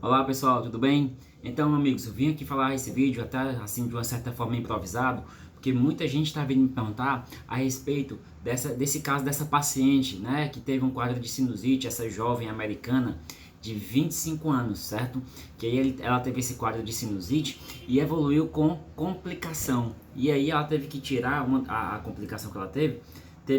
Olá pessoal, tudo bem? Então, amigos, eu vim aqui falar esse vídeo até assim de uma certa forma improvisado, porque muita gente está vindo me perguntar a respeito desse caso dessa paciente, né, que teve um quadro de sinusite, essa jovem americana de 25 anos, certo? Que aí ela teve esse quadro de sinusite e evoluiu com complicação. E aí ela teve que tirar a complicação que ela teve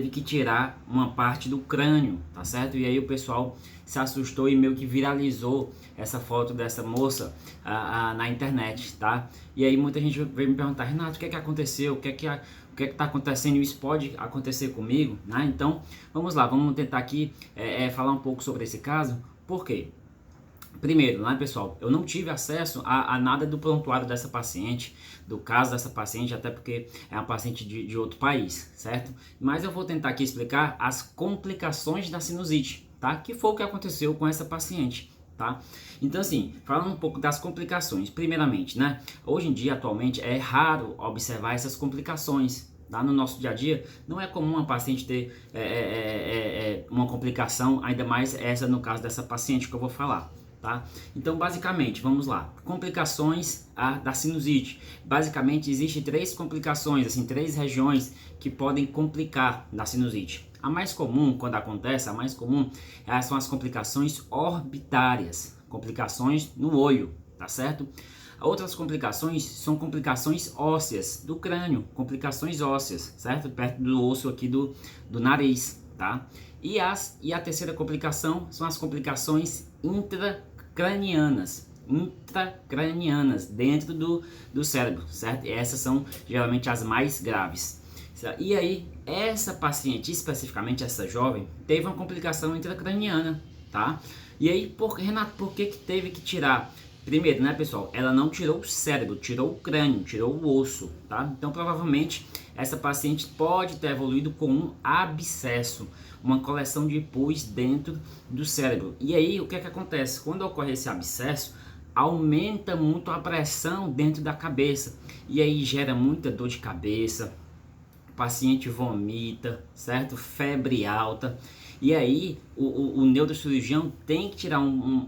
que tirar uma parte do crânio, tá certo? E aí o pessoal se assustou e meio que viralizou essa foto dessa moça na internet, tá? E aí muita gente veio me perguntar: Renato, o que é que aconteceu? O que é que tá acontecendo? Isso pode acontecer comigo, né? Então, vamos lá, vamos tentar aqui falar um pouco sobre esse caso. Por quê? Primeiro, né, pessoal, eu não tive acesso a nada do prontuário dessa paciente, do caso dessa paciente, até porque é uma paciente de outro país, certo? Mas eu vou tentar aqui explicar as complicações da sinusite, tá? Que foi o que aconteceu com essa paciente, tá? Então, assim, falando um pouco das complicações, primeiramente, né? Hoje em dia, atualmente, é raro observar essas complicações. Tá? No nosso dia a dia, não é comum uma paciente ter uma complicação, ainda mais essa no caso dessa paciente que eu vou falar. Tá? Então, basicamente, vamos lá. Complicações da sinusite. Basicamente, existem três complicações, assim, três regiões que podem complicar da sinusite. A mais comum, quando acontece, são as complicações orbitárias, complicações no olho, tá certo? Outras complicações são complicações ósseas do crânio, complicações ósseas, certo? Perto do osso aqui do nariz, tá? E a terceira complicação são as complicações intracranianas dentro do cérebro, certo? E essas são geralmente as mais graves. E aí, essa paciente, especificamente essa jovem, teve uma complicação intracraniana, tá? E aí, Renato, por que teve que tirar? Primeiro, né, pessoal, ela não tirou o cérebro, tirou o crânio, tirou o osso, tá? Então, provavelmente, essa paciente pode ter evoluído com um abscesso, uma coleção de pus dentro do cérebro. E aí, o que é que acontece? Quando ocorre esse abscesso, aumenta muito a pressão dentro da cabeça. E aí gera muita dor de cabeça, o paciente vomita, certo? Febre alta. E aí o neurocirurgião tem que tirar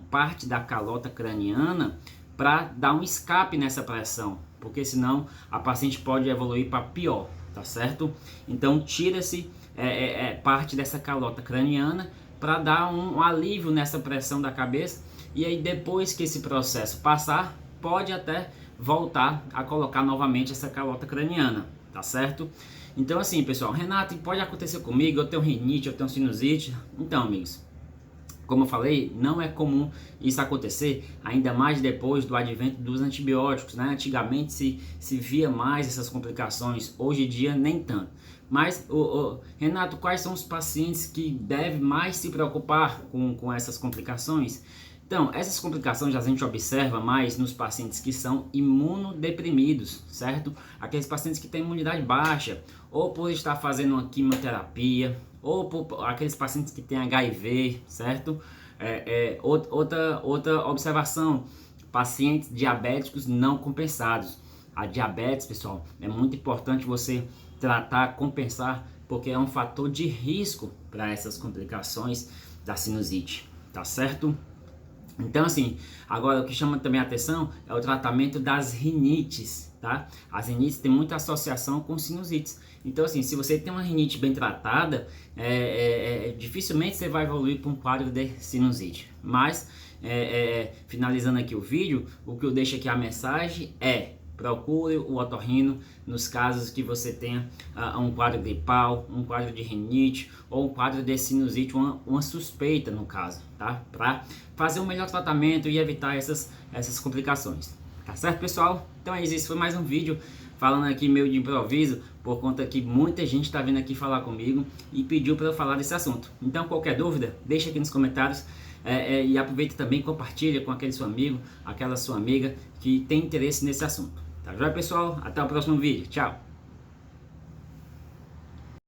parte da calota craniana para dar um escape nessa pressão, porque senão a paciente pode evoluir para pior, tá certo? Então tira-se parte dessa calota craniana para dar um alívio nessa pressão da cabeça, e aí depois que esse processo passar, pode até voltar a colocar novamente essa calota craniana, tá certo? Então assim, pessoal, Renato, pode acontecer comigo, eu tenho rinite, eu tenho sinusite. Então, amigos, como eu falei, não é comum isso acontecer, ainda mais depois do advento dos antibióticos, né? Antigamente se via mais essas complicações, hoje em dia nem tanto. Mas, Renato, quais são os pacientes que devem mais se preocupar com essas complicações? Então, essas complicações a gente observa mais nos pacientes que são imunodeprimidos, certo? Aqueles pacientes que têm imunidade baixa, ou por estar fazendo uma quimioterapia, ou por aqueles pacientes que têm HIV, certo? Outra observação, pacientes diabéticos não compensados. A diabetes, pessoal, é muito importante você tratar, compensar, porque é um fator de risco para essas complicações da sinusite, tá certo? Então assim, agora o que chama também a atenção é o tratamento das rinites, tá? As rinites têm muita associação com sinusites. Então assim, se você tem uma rinite bem tratada, dificilmente você vai evoluir para um quadro de sinusite. Mas, finalizando aqui o vídeo, o que eu deixo aqui a mensagem é: procure o otorrino nos casos que você tenha um quadro gripal, um quadro de rinite ou um quadro de sinusite, uma suspeita no caso, tá? Para fazer um melhor tratamento e evitar essas complicações. Tá certo, pessoal? Então é isso, esse foi mais um vídeo falando aqui meio de improviso, por conta que muita gente está vindo aqui falar comigo e pediu para eu falar desse assunto. Então qualquer dúvida, deixa aqui nos comentários. E aproveita também e compartilha com aquele seu amigo, aquela sua amiga que tem interesse nesse assunto. Tá joia, pessoal? Até o próximo vídeo. Tchau!